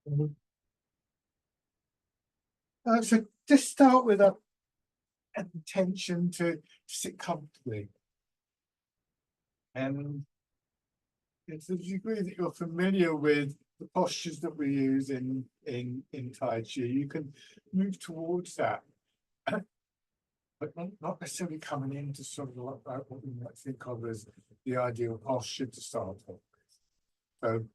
Mhm. So just start with an intention to sit comfortably, and it's the degree that you're familiar with the postures that we use in Tai Chi, you can move towards that, but not necessarily coming into sort of what we might think of as the ideal posture to start with. So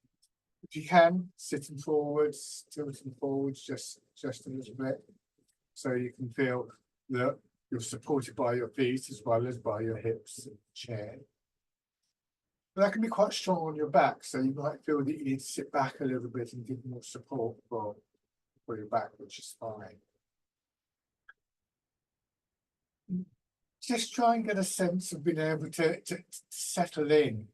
if you can, sitting forwards, tilting forwards just a little bit, so you can feel that you're supported by your feet as well as by your hips and chair. But that can be quite strong on your back, so you might feel that you need to sit back a little bit and give more support for your back, which is fine. Just try and get a sense of being able to settle in.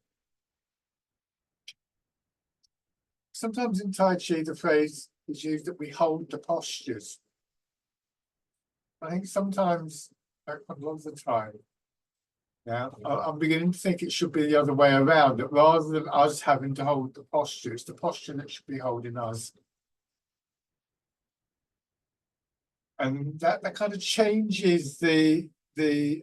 Sometimes in Tai Chi, the phrase is used that we hold the postures. I think sometimes, a lot of the time, now I'm beginning to think it should be the other way around, that rather than us having to hold the posture, it's the posture that should be holding us. And that kind of changes the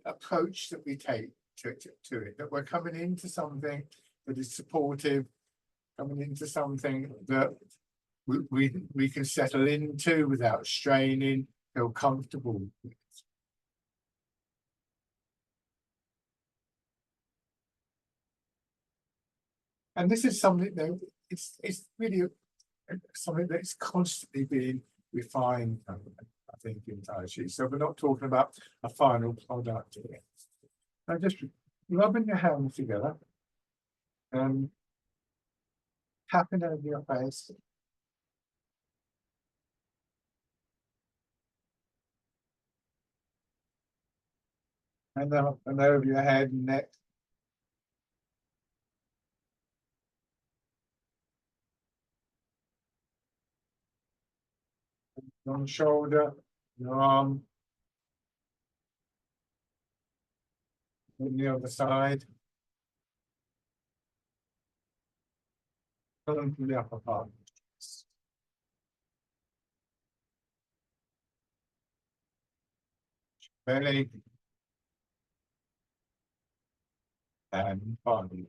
approach that we take to it, that we're coming into something that is supportive, coming into something that we can settle into without straining, feel comfortable with. And this is something that it's really something that's constantly being refined, I think, in Tai Chi. So we're not talking about a final product here. Now just rubbing your hands together and tapping over your face. And up and over your head and neck. One shoulder, your arm, and the other side. Coming from the upper part. Belly and body.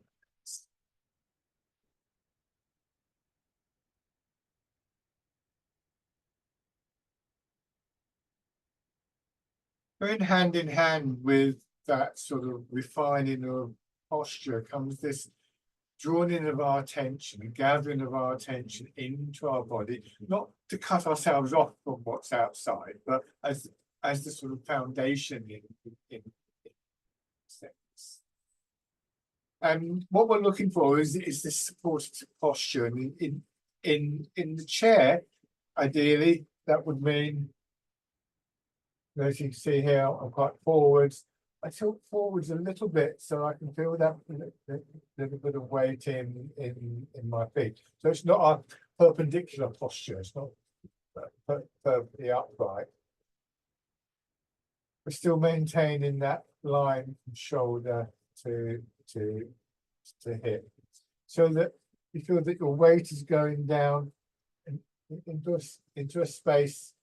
Going hand in hand with that sort of refining of posture comes this drawing in of our attention and gathering of our attention into our body, not to cut ourselves off from what's outside, but as the sort of foundation in sense. And what we're looking for is this supportive posture. And in the chair, ideally, that would mean, as you can see here, I'm quite forwards. I tilt forwards a little bit so I can feel that little bit of weight in my feet. So it's not a perpendicular posture. It's not perfectly upright. We're still maintaining that line from shoulder to hip, so that you feel that your weight is going down into a space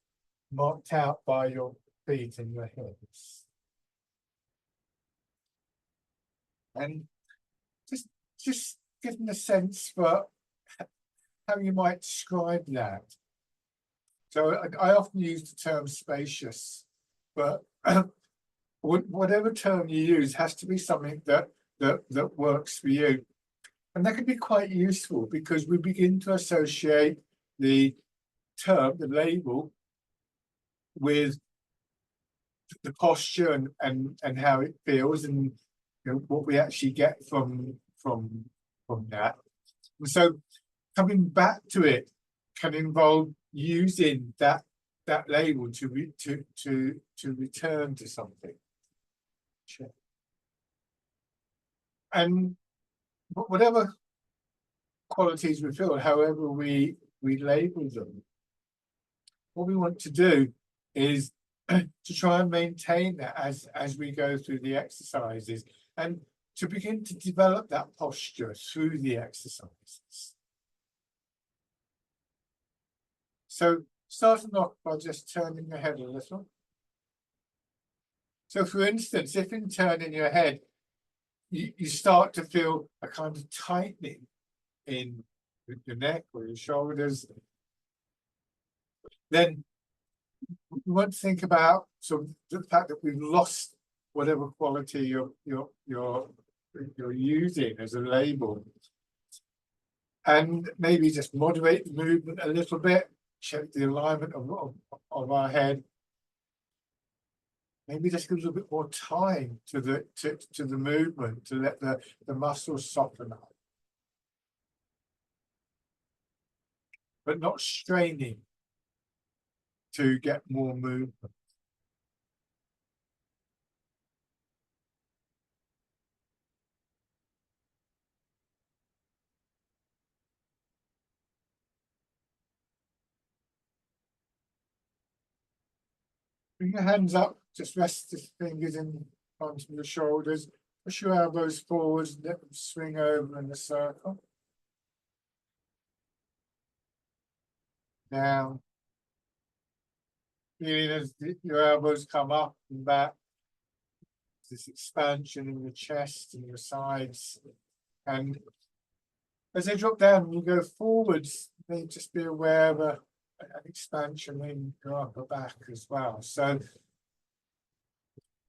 marked out by your feet and your hips. And just giving a sense for how you might describe that. So I often use the term spacious, but whatever term you use has to be something that works for you. And that can be quite useful because we begin to associate the term, the label, with the posture and how it feels, and what we actually get from that. And so coming back to it can involve using that label to return to something. And whatever qualities we feel, however we label them, what we want to do is to try and maintain that as we go through the exercises, and to begin to develop that posture through the exercises. So starting off by just turning your head a little. So for instance, if in turning your head, you start to feel a kind of tightening in your neck or your shoulders, then you want to think about sort of the fact that we've lost whatever quality you're using as a label, and maybe just moderate the movement a little bit, check the alignment of our head. Maybe just give a little bit more time to the movement to let the muscles soften up, but not straining to get more movement. Bring your hands up, just rest the fingers in front of your shoulders, push your elbows forwards, let them swing over in a circle. Down. Feeling as your elbows come up and back, this expansion in your chest and your sides. And as they drop down, you go forwards, they just be aware of an expansion in your upper back as well. So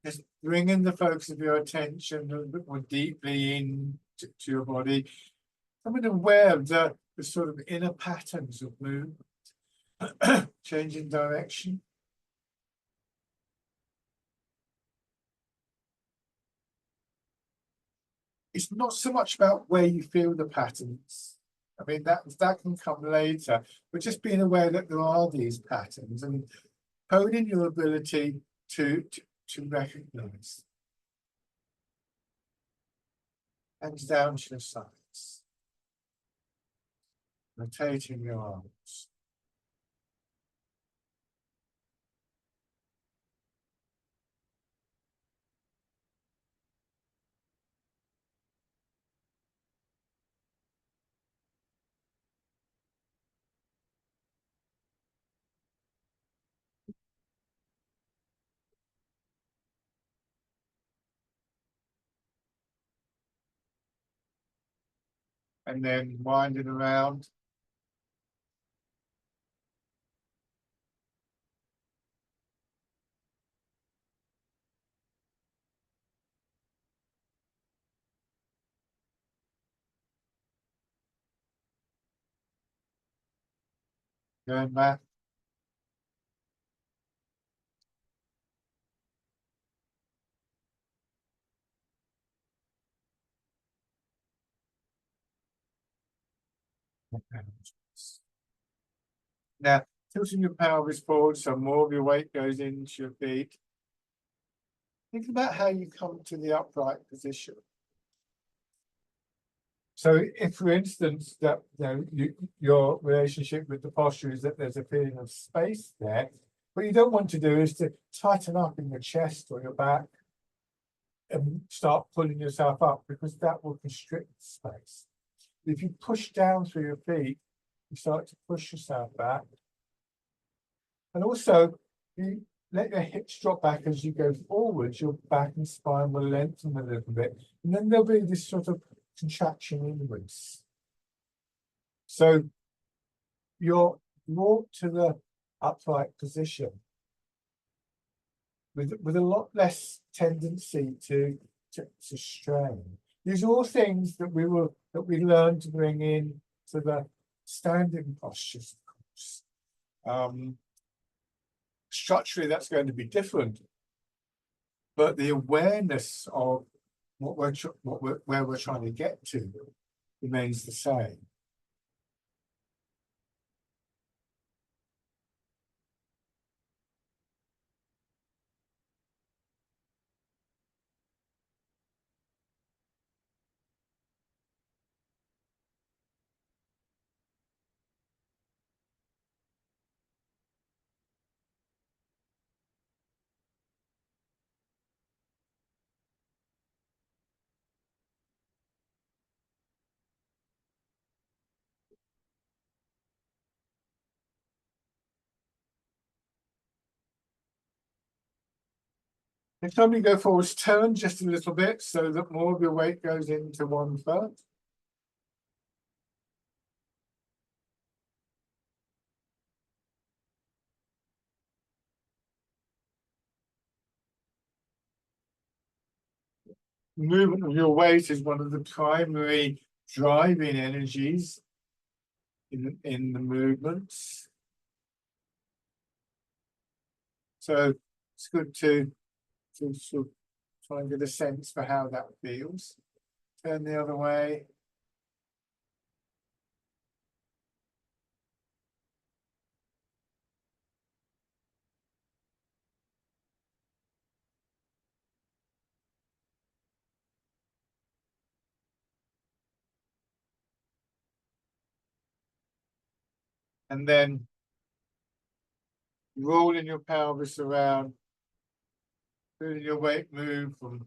just bringing the focus of your attention a little bit more deeply in to your body, becoming aware of the sort of inner patterns of movement, changing direction. It's not so much about where you feel the patterns. I mean, that can come later, but just being aware that there are these patterns and honing your ability to recognize. Hands down to your sides. Rotating your arms. And then winding around. Going back. Now, tilting your pelvis forward so more of your weight goes into your feet. Think about how you come to the upright position. So if, for instance, that your relationship with the posture is that there's a feeling of space there, what you don't want to do is to tighten up in your chest or your back and start pulling yourself up, because that will constrict space. If you push down through your feet, you start to push yourself back. And also, you let your hips drop back as you go forwards, your back and spine will lengthen a little bit. And then there'll be this sort of contraction inwards. So you're brought to the upright position with a lot less tendency to strain. These are all things that we learn to bring in to the standing postures, of course. Structurally, that's going to be different, but the awareness of where we're trying to get to remains the same. Next time you go forwards, turn just a little bit so that more of your weight goes into one foot. Movement of your weight is one of the primary driving energies in the movements. So it's good to sort of try and get a sense for how that feels. Turn the other way. And then rolling your pelvis around, feeling your weight move from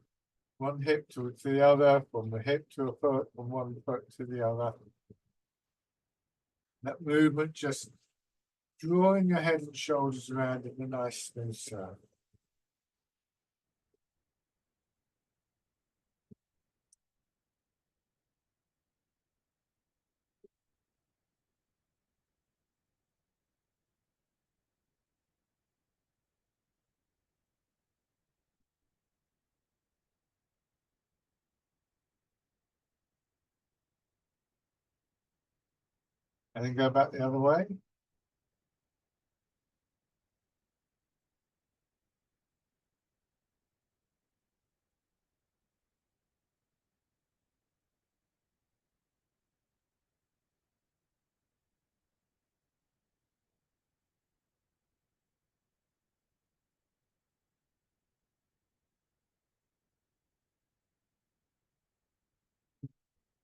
one hip to the other, from the hip to a foot, from one foot to the other. That movement just drawing your head and shoulders around in a nice smooth circle. And then go back the other way.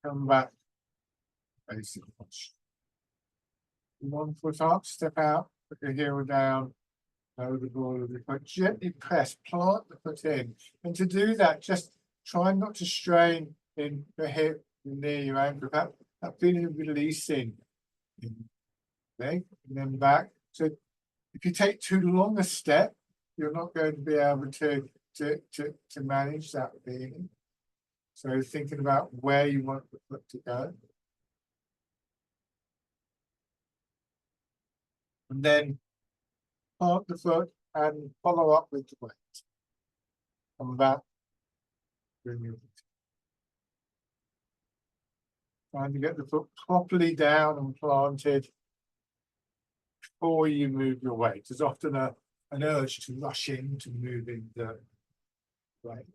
Come back. Basic push. One foot up, step out, put your heel down, over the ball of the foot, gently press, plant the foot in. And to do that, just try not to strain in the hip, your knee, your ankle, that feeling of releasing. Leg and then back. So if you take too long a step, you're not going to be able to manage that feeling. So thinking about where you want the foot to go. And then plant the foot and follow up with the weight. Come back. Trying to get the foot properly down and planted before you move your weight. There's often an urge to rush into moving the weight.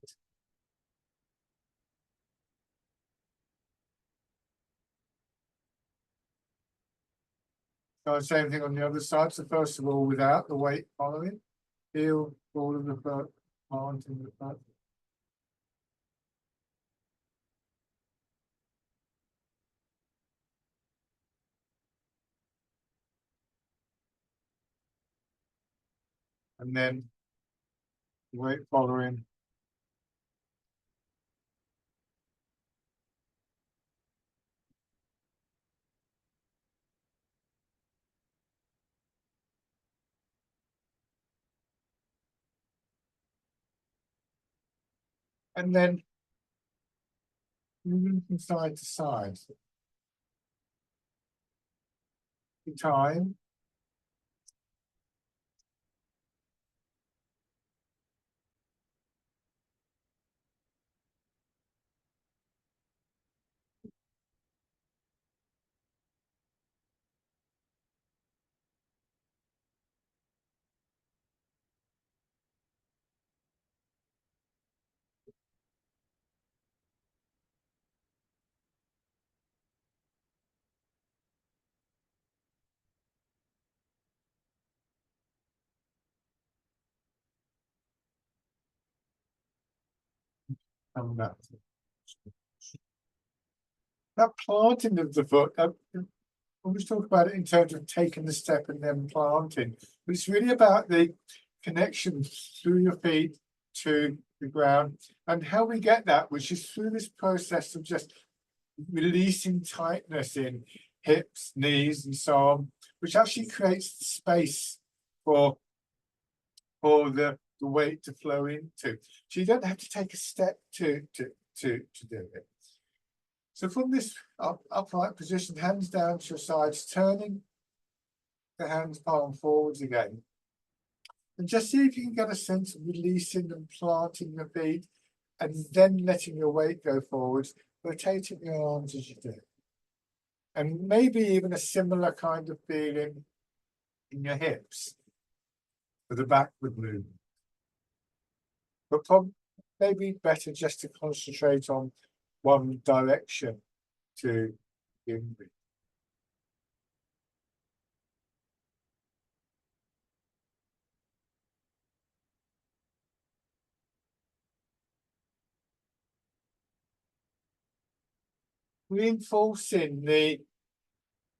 So same thing on the other side. So first of all, without the weight following, feel all of the foot, planting the foot. And then weight following. And then moving from side to side. Time. Come back. That planting of the foot, I always talk about it in terms of taking the step and then planting, but it's really about the connection through your feet to the ground and how we get that, which is through this process of just releasing tightness in hips, knees, and so on, which actually creates space for the the weight to flow into. So you don't have to take a step to do it. So from this upright position, hands down to your sides, turning the hands palm forwards again. And just see if you can get a sense of releasing and planting your feet, and then letting your weight go forwards, rotating your arms as you do. And maybe even a similar kind of feeling in your hips for the backward movement. But probably maybe better just to concentrate on one direction to begin with. Reinforcing the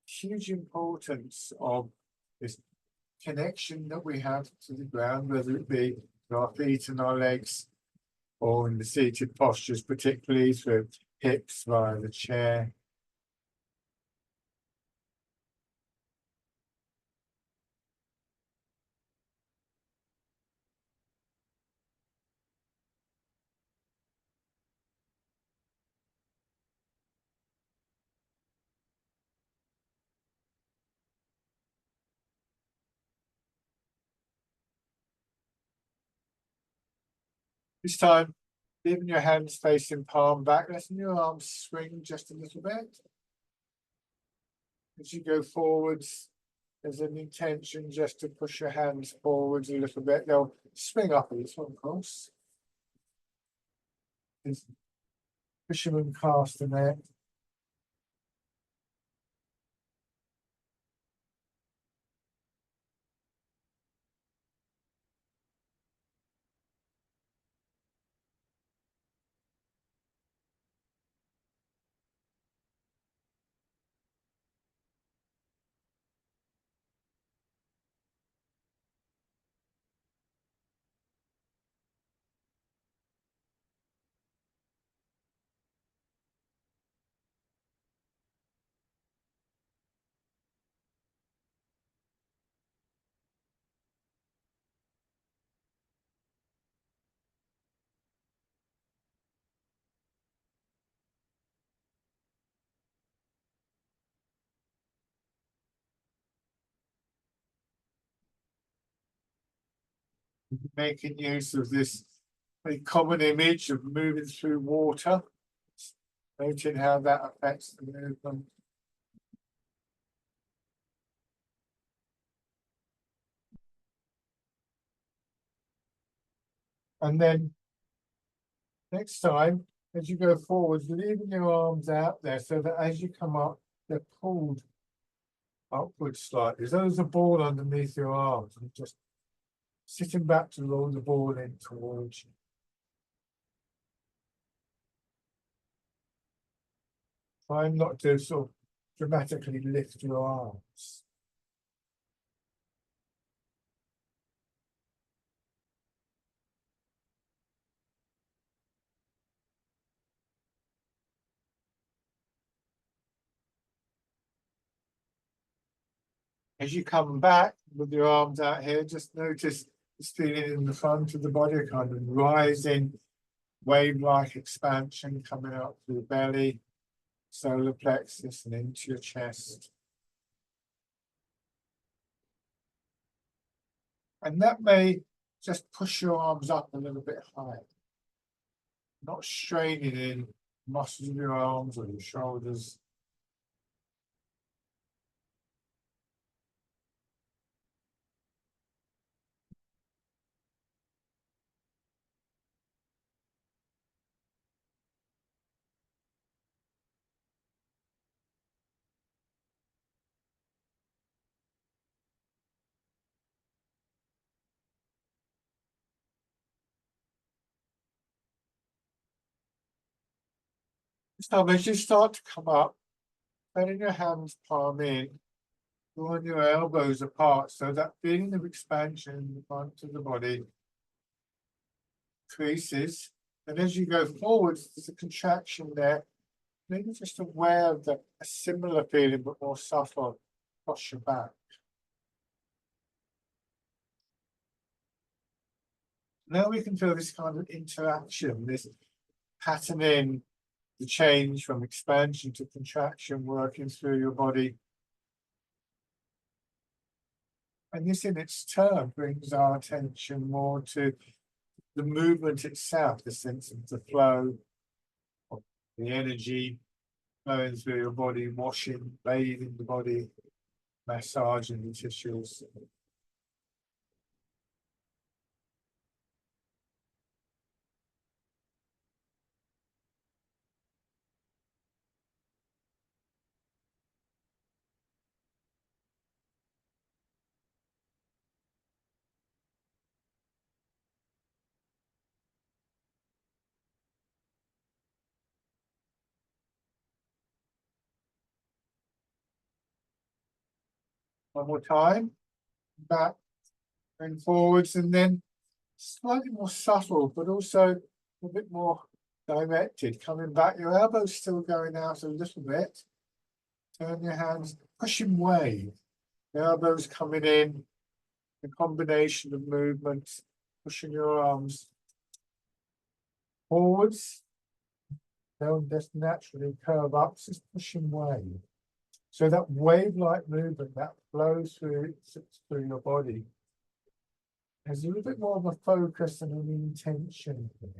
huge importance of this connection that we have to the ground, whether it be our feet and our legs, or in the seated postures, particularly through hips via the chair. This time, leaving your hands facing palm back, letting your arms swing just a little bit. As you go forwards, there's an intention just to push your hands forwards a little bit. They'll swing up a little, of course. There's fisherman cast in there. Making use of this very common image of moving through water, noting how that affects the movement. And then next time, as you go forwards, leaving your arms out there so that as you come up, they're pulled upwards slightly. So there's a ball underneath your arms, and just sitting back to roll the ball in towards you. Try not to sort of dramatically lift your arms. As you come back with your arms out here, just notice this feeling in the front of the body, kind of rising, wave-like expansion coming out through the belly, solar plexus, and into your chest. And that may just push your arms up a little bit higher, not straining in muscles of your arms or your shoulders. So as you start to come up, letting your hands palm in, drawing your elbows apart, so that feeling of expansion in the front of the body increases. And as you go forwards, there's a contraction there. Maybe just aware of a similar feeling, but more subtle across your back. Now we can feel this kind of interaction, this patterning, the change from expansion to contraction working through your body. And this in its turn brings our attention more to the movement itself, the sense of the flow, of the energy flowing through your body, washing, bathing the body, massaging the tissues. One more time, back and forwards, and then slightly more subtle, but also a bit more directed, coming back. Your elbows still going out a little bit. Turn your hands, pushing wave. The elbows coming in, a combination of movements, pushing your arms forwards. They'll just naturally curve up, just pushing wave. So that wave-like movement that flows through your body has a little bit more of a focus and an intention here.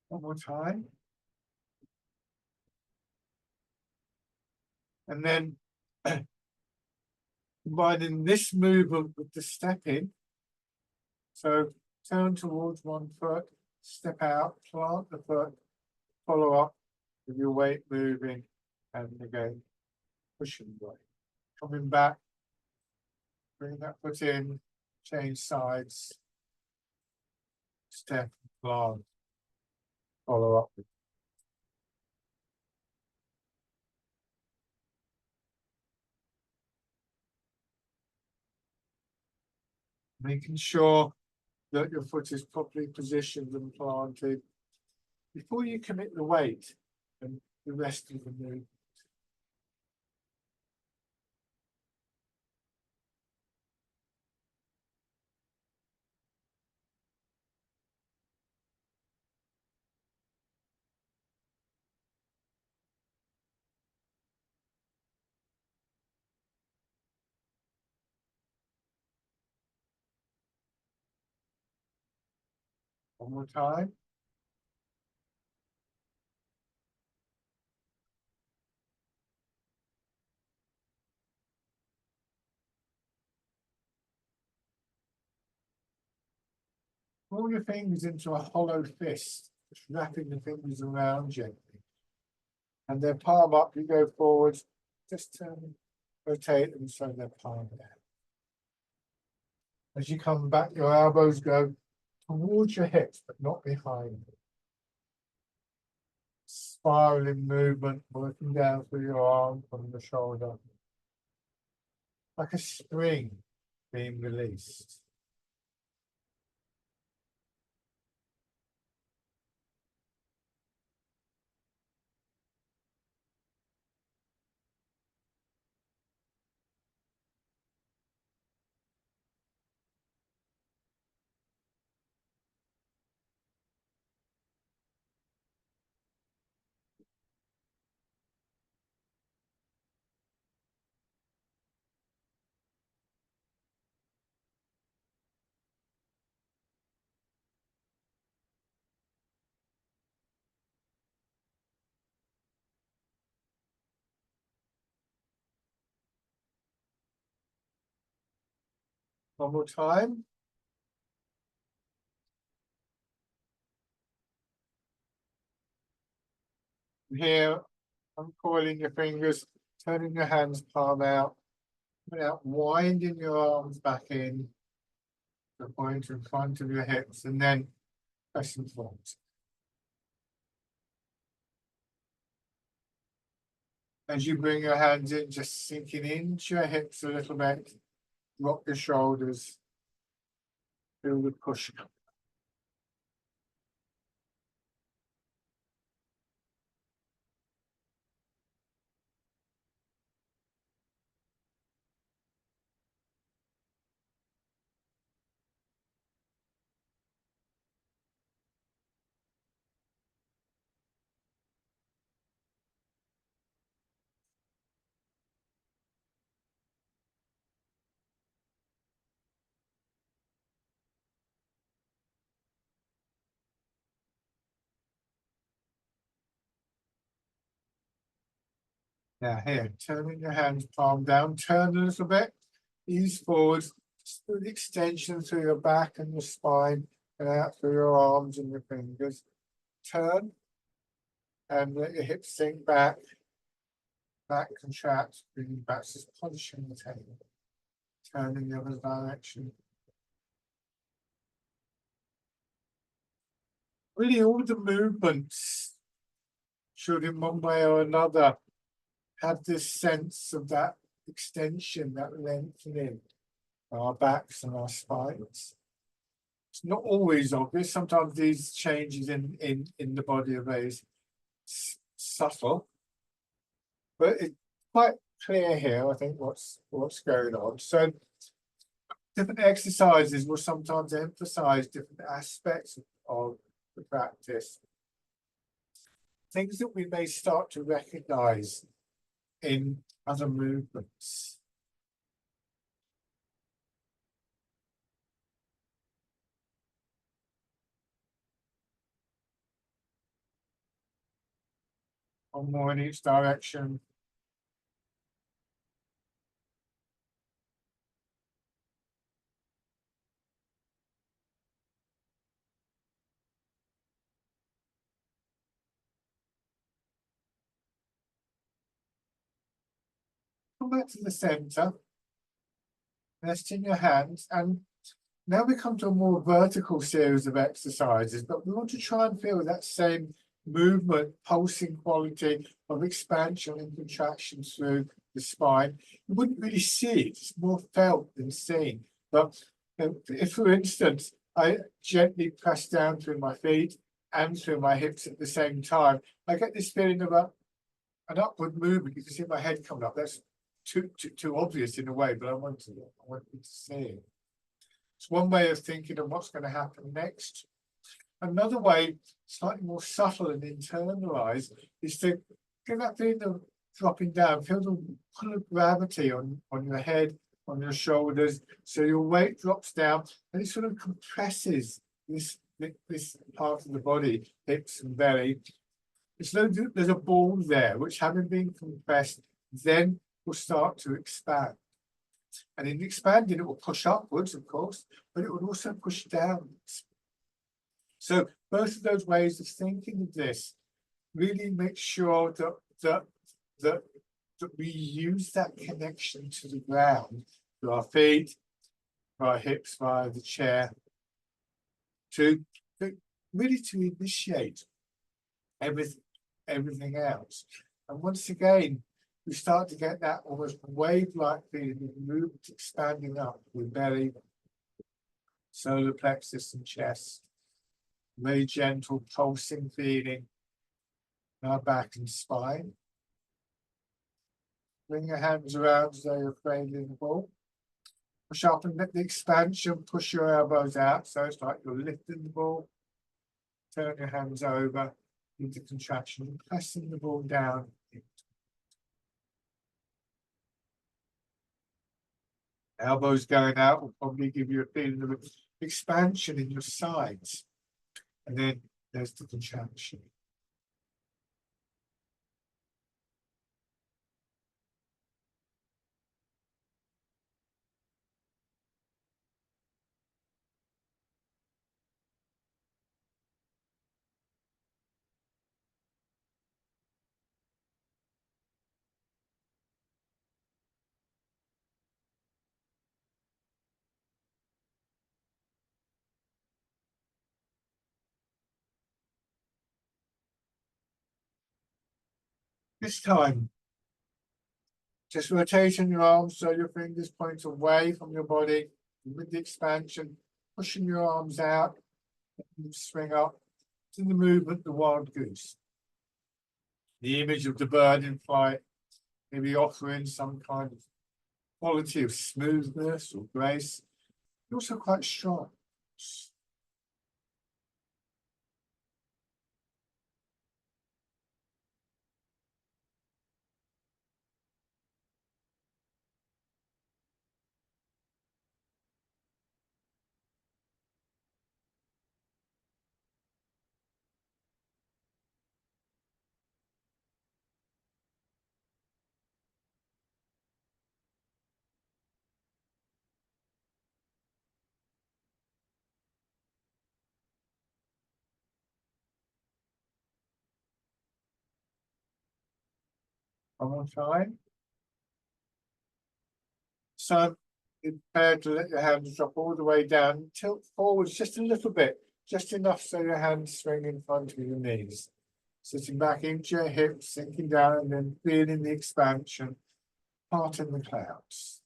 One more time. And then combining this movement with the stepping. So turn towards one foot, step out, plant the foot, follow up with your weight moving, and again, pushing the weight. Coming back, bring that foot in, change sides, step, plant, follow up. Making sure that your foot is properly positioned and planted before you commit the weight and the rest of the move. One more time. Pull your fingers into a hollow fist, just wrapping the fingers around gently. And then palm up, you go forward, just turn, rotate them so they're palm down. As you come back, your elbows go towards your hips, but not behind. Spiraling movement, working down through your arm from the shoulder. Like a spring being released. One more time. Here, uncoiling your fingers, turning your hands palm out, winding your arms back in, the point in front of your hips, and then pressing forward. As you bring your hands in, just sinking into your hips a little bit, rock your shoulders, feel the push. Now here, turning your hands palm down, turn a little bit, ease forward, smooth extension through your back and your spine, and out through your arms and your fingers. Turn, and let your hips sink back, contract, bringing back, just polishing the table. Turn in the other direction. Really, all the movements should, in one way or another, have this sense of that extension, that lengthening of our backs and our spines. It's not always obvious. Sometimes these changes in the body are very subtle, but it's quite clear here, I think, what's going on. So different exercises will sometimes emphasize different aspects of the practice. Things that we may start to recognize in other movements. One more in each direction. Come back to the center. Rest in your hands, and now we come to a more vertical series of exercises, but we want to try and feel that same movement, pulsing quality of expansion and contraction through the spine. You wouldn't really see it, it's more felt than seen. But if, for instance, I gently press down through my feet and through my hips at the same time, I get this feeling of an upward movement. You can see my head coming up. That's too obvious in a way, but I want you to see it. It's one way of thinking of what's going to happen next. Another way, slightly more subtle and internalized, is to get that feeling of dropping down, feel the pull of gravity on your head, on your shoulders, so your weight drops down and it sort of compresses this part of the body, hips and belly. It's though there's a ball there, which having been compressed, then will start to expand. And in expanding, it will push upwards, of course, but it will also push downwards. So both of those ways of thinking of this really make sure that we use that connection to the ground, to our feet, to our hips, via the chair, to really to initiate everything else. And once again, we start to get that almost wave-like feeling of movement expanding up with belly, solar plexus and chest. Very gentle pulsing feeling in our back and spine. Bring your hands around as though you're cradling the ball. Push up and let the expansion, push your elbows out. So it's like you're lifting the ball. Turn your hands over into contraction, pressing the ball down. Elbows going out will probably give you a feeling of expansion in your sides. And then there's the contraction. This time, just rotating your arms so your fingers point away from your body with the expansion, pushing your arms out, and swing up to the movement, the wild goose. The image of the bird in flight, maybe offering some kind of quality of smoothness or grace, but also quite strong. One more time. So prepare to let your hands drop all the way down, tilt forwards just a little bit, just enough so your hands swing in front of your knees. Sitting back into your hips, sinking down, and then feeling the expansion, parting the clouds.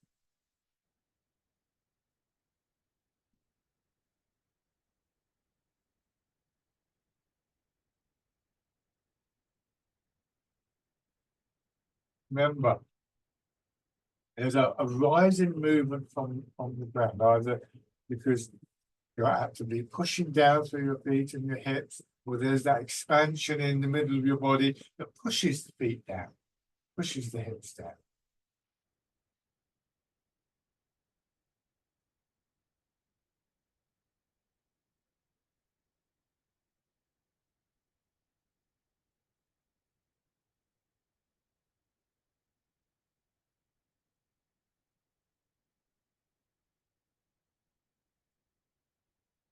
Remember, there's a rising movement from the ground, either because you're actively pushing down through your feet and your hips, or there's that expansion in the middle of your body that pushes the feet down, pushes the hips down.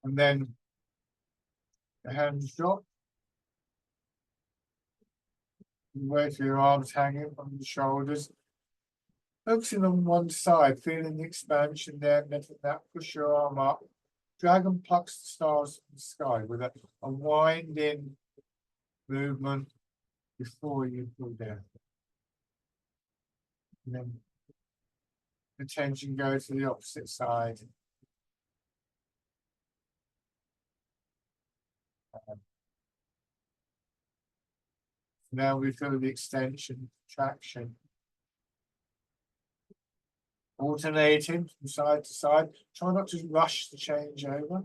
And then the hands drop. Weight of your arms hanging from the shoulders. Focusing on one side, feeling the expansion there, letting that push your arm up. Dragon plucks the stars from the sky with a winding movement before you pull down. And then attention goes to the opposite side. Now we feel the extension, traction. Alternating from side to side. Try not to rush the change over.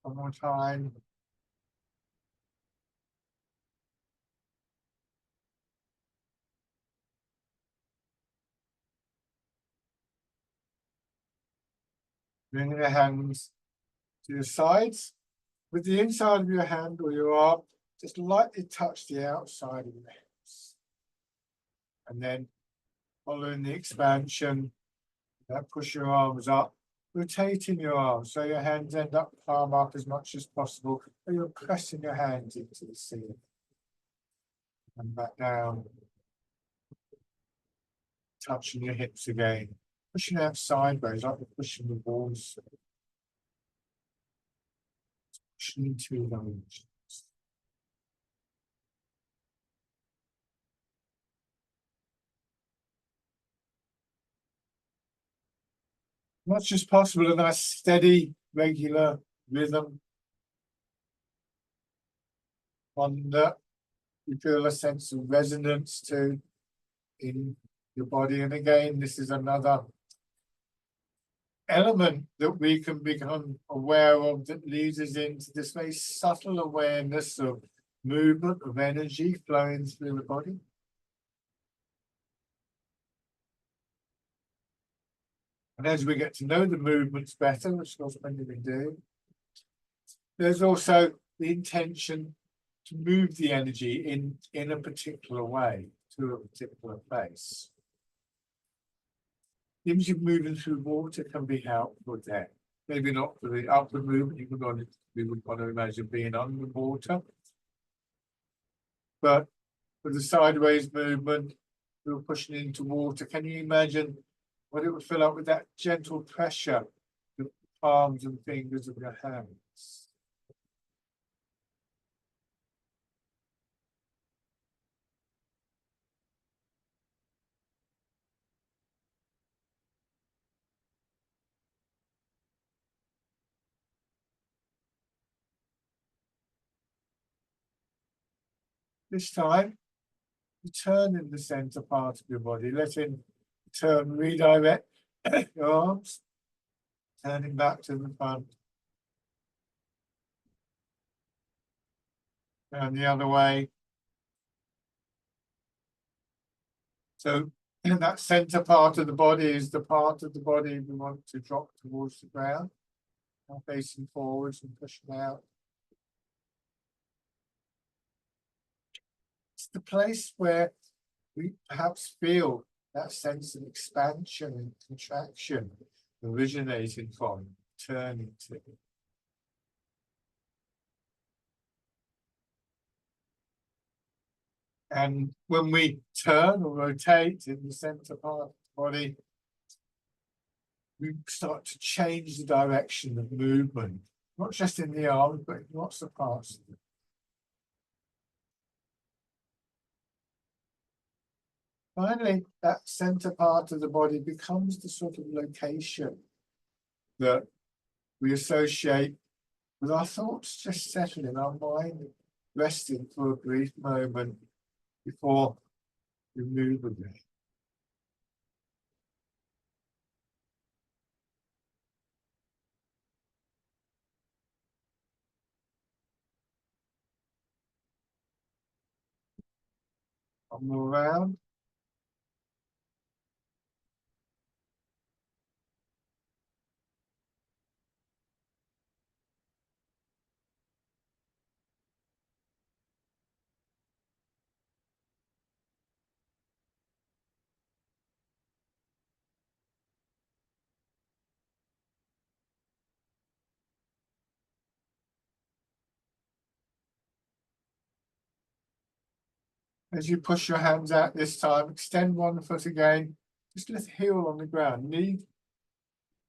One more time. Bringing the hands to your sides. With the inside of your hand or your arm, just lightly touch the outside of your hips. And then following the expansion, push your arms up, rotating your arms so your hands end up palm up as much as possible, but you're pressing your hands into the ceiling. And back down. Touching your hips again. Pushing out sideways, like you're pushing the walls. Pushing into those. Much as possible, a nice steady, regular rhythm. One that you feel a sense of resonance to in your body. And again, this is another element that we can become aware of that leads us into this very subtle awareness of movement, of energy flowing through the body. And as we get to know the movements better, which of course many of you do, there's also the intention to move the energy in a particular way to a particular place. The image of moving through water can be helpful there. Maybe not for the upward movement, we would want to imagine being underwater. But for the sideways movement, we were pushing into water. Can you imagine what it would feel like with that gentle pressure, the palms and fingers of your hands? This time, you turn in the center part of your body, letting turn redirect your arms, turning back to the front. And the other way. So that center part of the body is the part of the body we want to drop towards the ground. Now facing forwards and pushing out. It's the place where we perhaps feel that sense of expansion and contraction originating from, turning to. And when we turn or rotate in the center part of the body, we start to change the direction of movement, not just in the arms, but in lots of parts of it. Finally, that center part of the body becomes the sort of location that we associate with our thoughts just settling, our mind resting for a brief moment before we move again. Come around. As you push your hands out this time, extend one foot again. Just lift the heel on the ground. Knee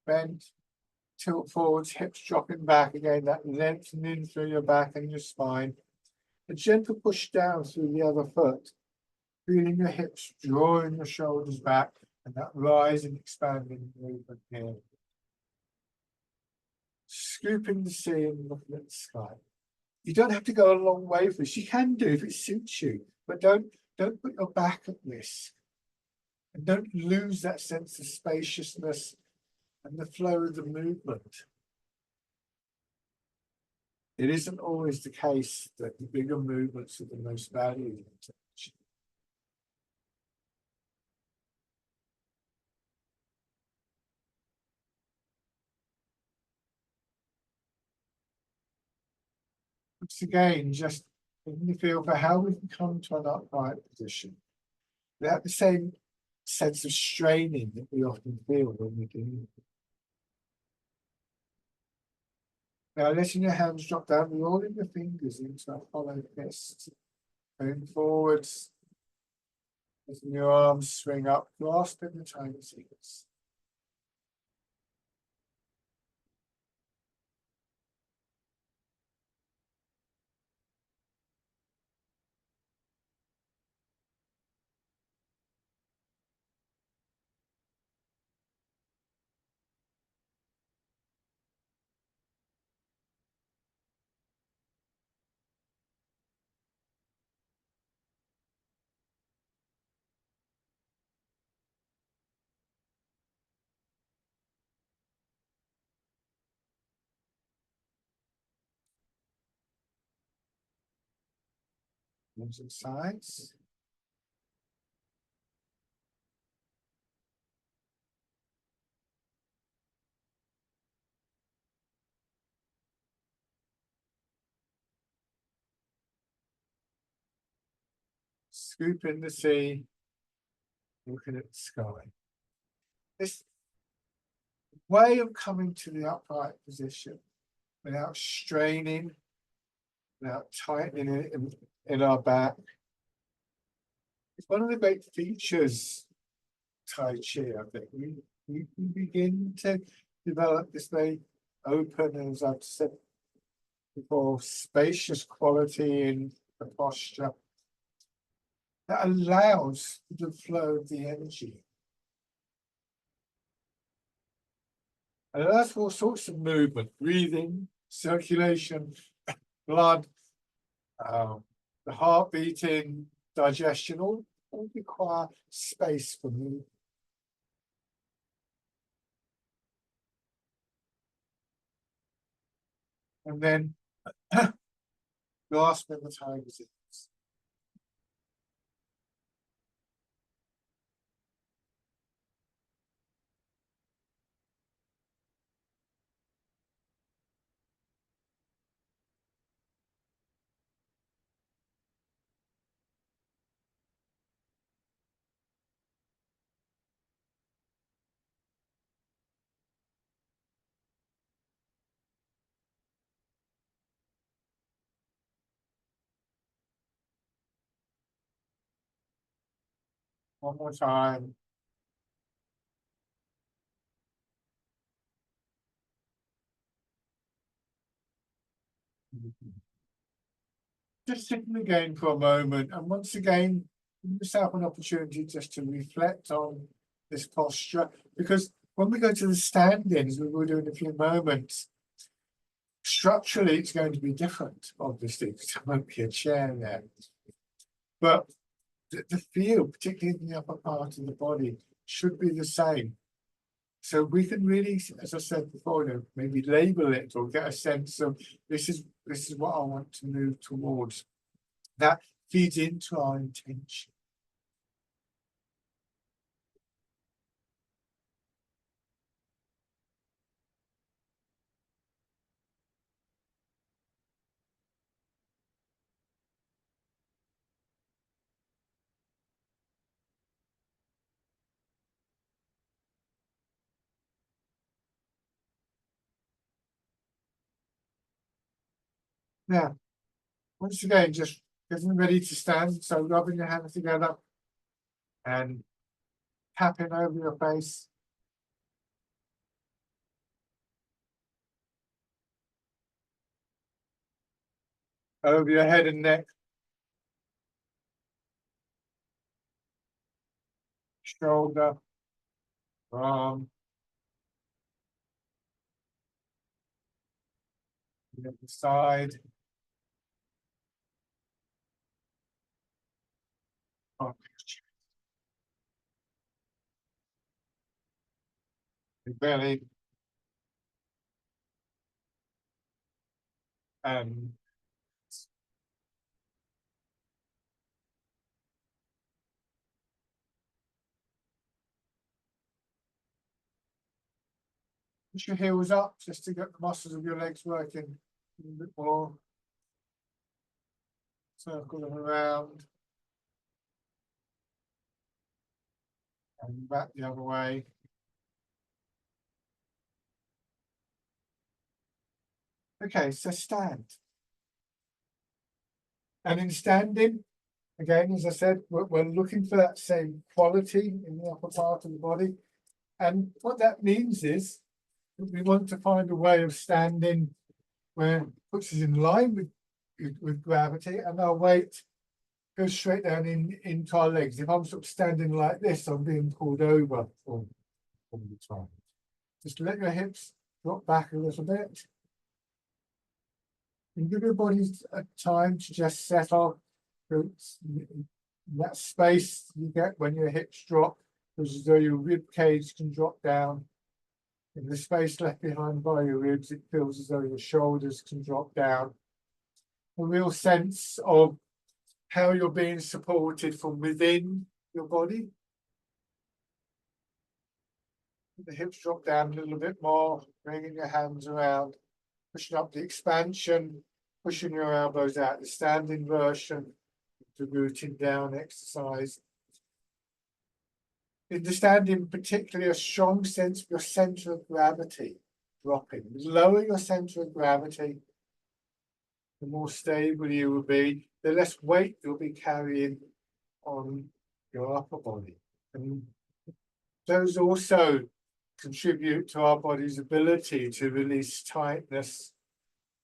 bent, tilt forwards, hips dropping back again. That lengthening through your back and your spine. A gentle push down through the other foot. Feeling your hips, drawing your shoulders back, and that rising, expanding movement here. Scooping the sea and looking at the sky. You don't have to go a long way for this. You can do if it suits you, but don't put your back at risk. And don't lose that sense of spaciousness and the flow of the movement. It isn't always the case that the bigger movements are the most valued. Once again, just giving a feel for how we can come to an upright position without the same sense of straining that we often feel when we do. Now, letting your hands drop down, rolling your fingers into a hollow fist, going forwards, letting your arms swing up, grasping the tiny fingers. Onto the sides. scoop in the sea, looking at the sky. This way of coming to the upright position without straining, without tightening it in our back. It's one of the great features Tai Chi, I think. We begin to develop this very open, as I've said before, spacious quality in the posture that allows the flow of the energy. And that's all sorts of movement, breathing, circulation, blood, the heart beating, digestion, all require space for movement. And then grasping the tiger's ears. One more time. Just sitting again for a moment, and once again, give yourself an opportunity just to reflect on this posture, because when we go to the stand-ins, we will do in a few moments, structurally it's going to be different, obviously, because there won't be a chair there. But the feel, particularly in the upper part of the body, should be the same. So we can really, as I said before, maybe label it or get a sense of this is what I want to move towards. That feeds into our intention. Now, once again, just getting ready to stand. So rubbing your hands together and tapping over your face. Over your head and neck. Shoulder. Arm. The other side. Your belly. And push your heels up just to get the muscles of your legs working a little bit more. Circle them around. And back the other way. Okay, so stand. And in standing, again, as I said, we're looking for that same quality in the upper part of the body. And what that means is we want to find a way of standing where it puts us in line with gravity, and our weight goes straight down into our legs. If I'm sort of standing like this, I'm being pulled over all the time. Just let your hips drop back a little bit. And give your body a time to just settle. That space you get when your hips drop, as though your rib cage can drop down. In the space left behind by your ribs, it feels as though your shoulders can drop down. A real sense of how you're being supported from within your body. The hips drop down a little bit more, bringing your hands around, pushing up the expansion, pushing your elbows out, the standing version, the rooting down exercise. Understanding particularly a strong sense of your center of gravity dropping. The lower your center of gravity, the more stable you will be, the less weight you'll be carrying on your upper body. And those also contribute to our body's ability to release tightness,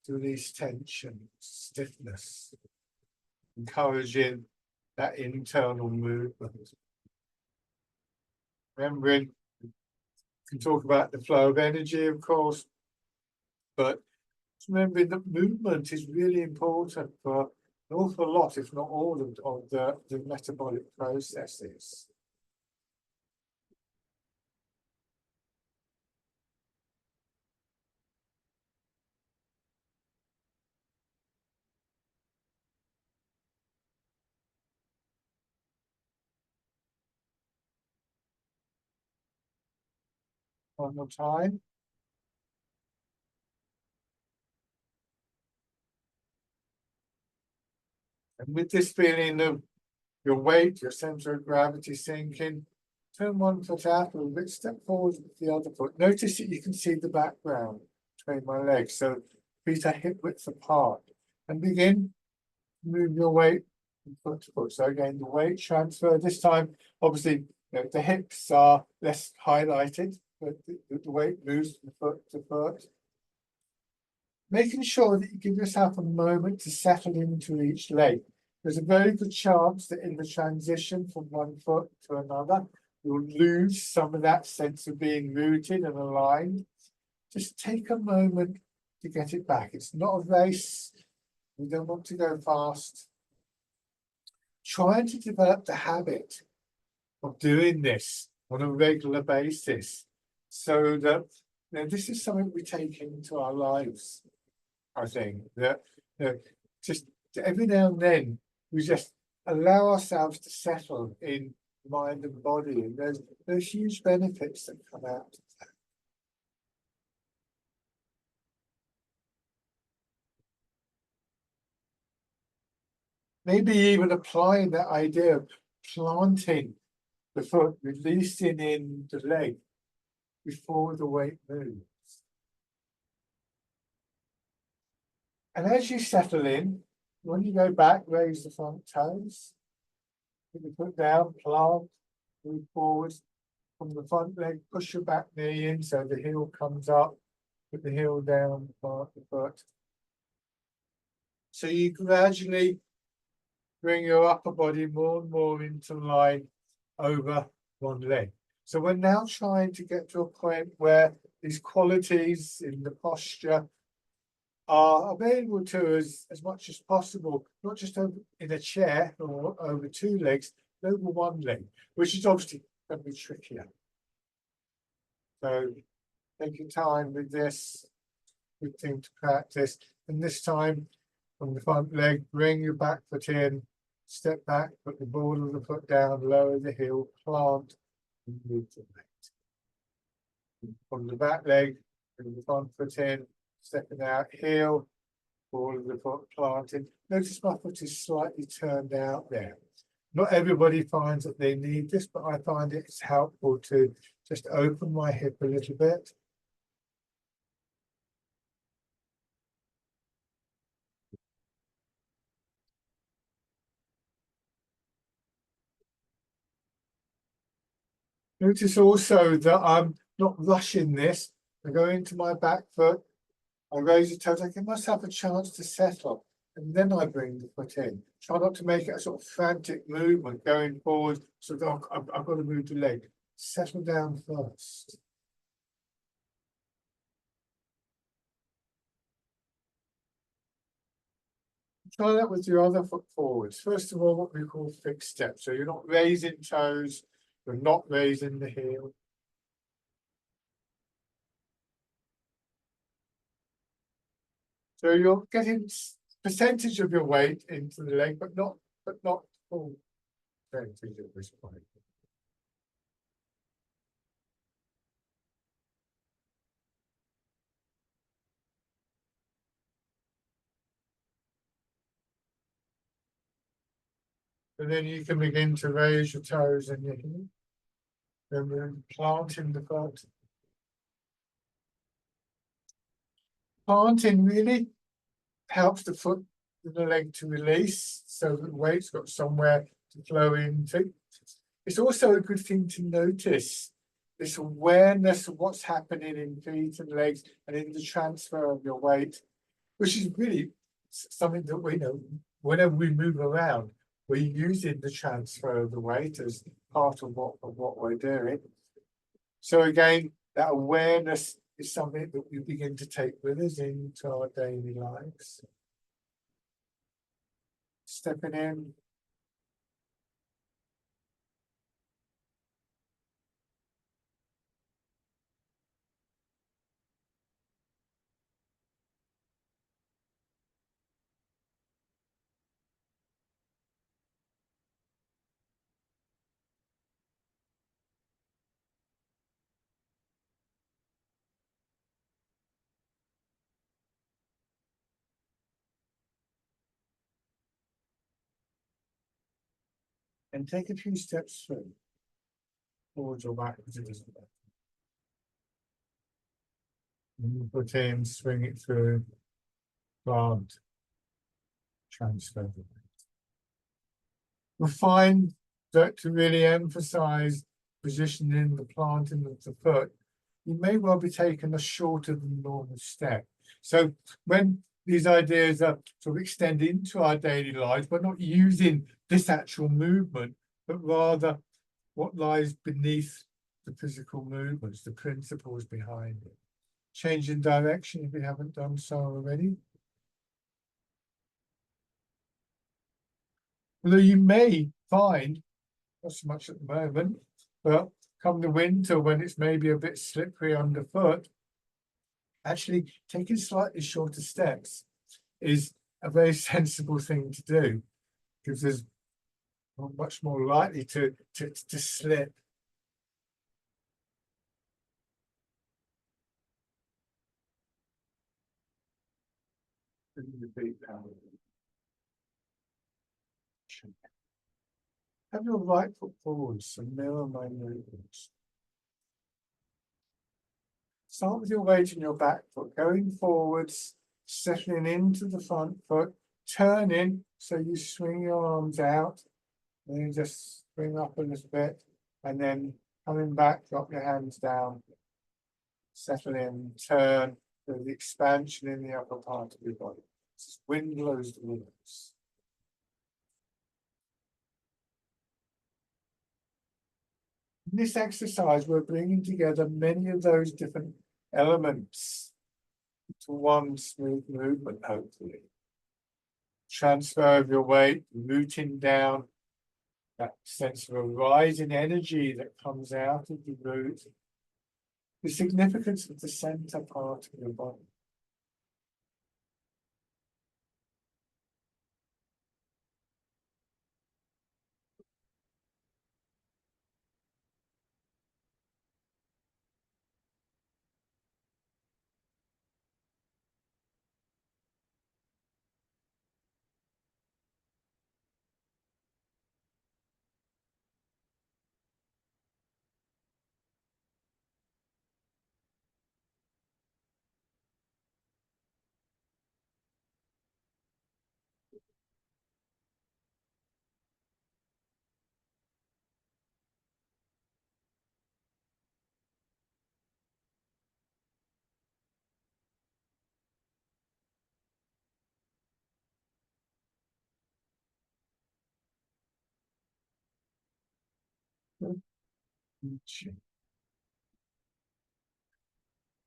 to release tension, stiffness, encouraging that internal movement. Remembering, we can talk about the flow of energy, of course, but remembering that movement is really important for an awful lot, if not all, of the metabolic processes. One more time. And with this feeling of your weight, your center of gravity sinking, turn one foot out a little bit, step forward with the other foot. Notice that you can see the background between my legs, so feet are hip width apart. And begin to move your weight from foot to foot. So again, the weight transfer. This time, obviously, the hips are less highlighted, but the weight moves from foot to foot. Making sure that you give yourself a moment to settle into each leg. There's a very good chance that in the transition from one foot to another, you'll lose some of that sense of being rooted and aligned. Just take a moment to get it back. It's not a race. You don't want to go fast. Trying to develop the habit of doing this on a regular basis so that this is something we take into our lives. I think that just every now and then we just allow ourselves to settle in mind and body, and there's huge benefits that come out of that. Maybe even applying that idea of planting the foot, releasing in the leg before the weight moves. And as you settle in, when you go back, raise the front toes. Put your foot down, plant, move forward. From the front leg, push your back knee in so the heel comes up. Put the heel down, plant the foot. So you gradually bring your upper body more and more into line over one leg. So we're now trying to get to a point where these qualities in the posture are available to us as much as possible, not just over in a chair or over two legs, but over one leg, which is obviously going to be trickier. So take your time with this, good thing to practice. And this time, from the front leg, bring your back foot in, step back, put the ball of the foot down, lower the heel, plant, and move to the right. From the back leg, bring the front foot in, stepping out, heel, ball of the foot planted. Notice my foot is slightly turned out there. Not everybody finds that they need this, but I find it's helpful to just open my hip a little bit. Notice also that I'm not rushing this. I go into my back foot, I raise the toes, I give myself a chance to settle, and then I bring the foot in. Try not to make it a sort of frantic movement going forward, so that I've got to move the leg. Settle down first. Try that with your other foot forwards. First of all, what we call fixed step. So you're not raising toes, you're not raising the heel. So you're getting percentage of your weight into the leg, but not full percentage at this point. And then you can begin to raise your toes and your heel. Then we're planting the foot. Planting really helps the foot and the leg to release so that the weight's got somewhere to flow into. It's also a good thing to notice this awareness of what's happening in feet and legs and in the transfer of your weight, which is really something that we know whenever we move around, we're using the transfer of the weight as part of what we're doing. So again, that awareness is something that we begin to take with us into our daily lives. Stepping in. And take a few steps through, forwards or backwards, it doesn't matter. And put in, swing it through, plant, transfer. We'll find that to really emphasize positioning the planting of the foot, you may well be taking a shorter than normal step. So when these ideas are sort of extended into our daily lives, we're not using this actual movement, but rather what lies beneath the physical movements, the principles behind it. Change in direction if we haven't done so already. Although you may find, not so much at the moment, but come the winter when it's maybe a bit slippery underfoot, actually taking slightly shorter steps is a very sensible thing to do, because there's much more likely to slip. Have your right foot forward, so mirror my movements. Start with your weight in your back foot, going forwards, settling into the front foot, turning so you swing your arms out, and then just swing up a little bit, and then coming back, drop your hands down, settle in, turn, with the expansion in the upper part of your body. Just wind blows the windows. In this exercise, we're bringing together many of those different elements to one smooth movement, hopefully. Transfer of your weight, rooting down, that sense of a rising energy that comes out of the root, the significance of the center part of your body.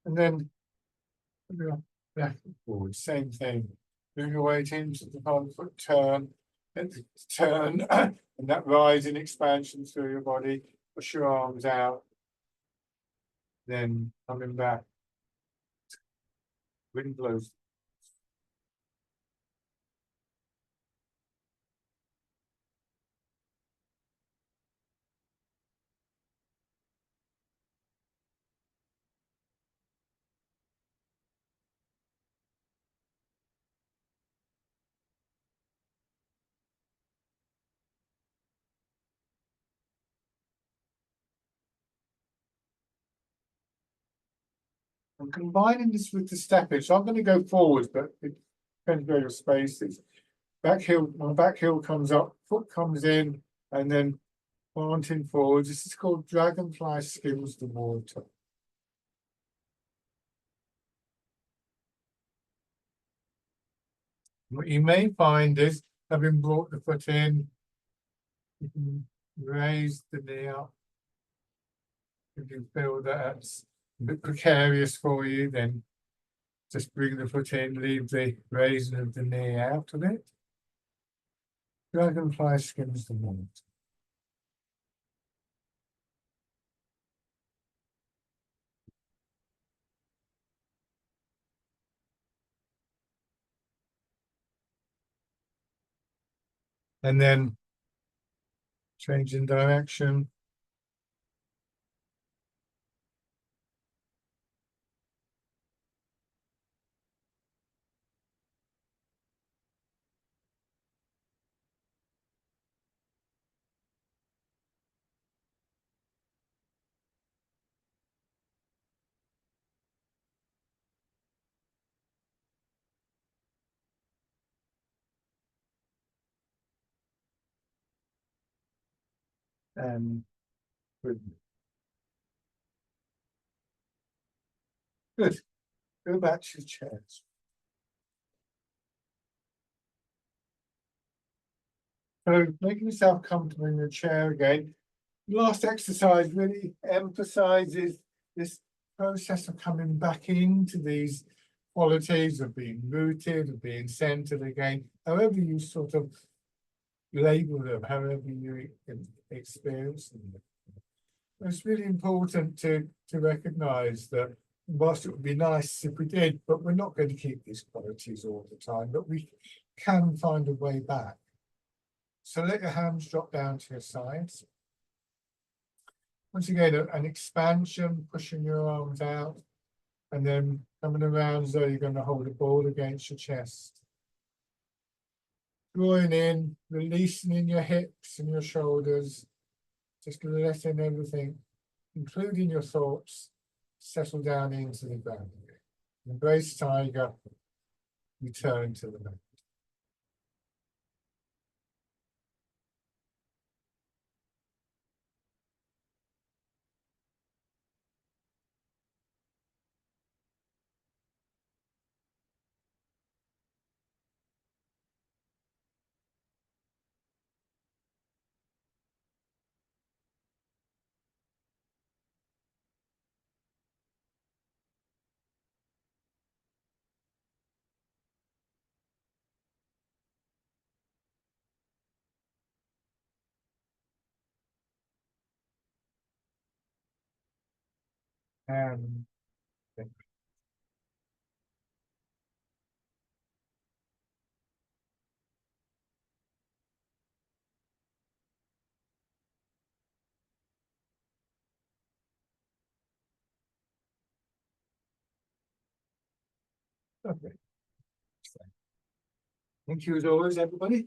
And then back and forward, same thing. Move your weight into the front foot, turn, and turn, and that rising expansion through your body. Push your arms out. Then coming back. Wind blows. I'm combining this with the stepping, so I'm going to go forwards, but it depends where your space is. Back heel, my back heel comes up, foot comes in, and then planting forwards. This is called dragonfly skims the water. What you may find is, having brought the foot in, you can raise the knee up. If you feel that it's a bit precarious for you, then just bring the foot in, leave the raising of the knee out of it. Dragonfly skims the water. And then changing direction. And good. Good. Go back to your chairs. So making yourself comfortable in your chair again. Last exercise really emphasizes this process of coming back into these qualities of being rooted, of being centered again, however you sort of label them, however you experience them. It's really important to recognize that whilst it would be nice if we did, but we're not going to keep these qualities all the time, but we can find a way back. So let your hands drop down to your sides. Once again, an expansion, pushing your arms out, and then coming around as though you're going to hold a ball against your chest. Drawing in, releasing in your hips and your shoulders, just letting everything, including your thoughts, settle down into the ground. Embrace tiger, return to the mat. And okay. Thank you as always, everybody.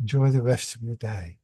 Enjoy the rest of your day.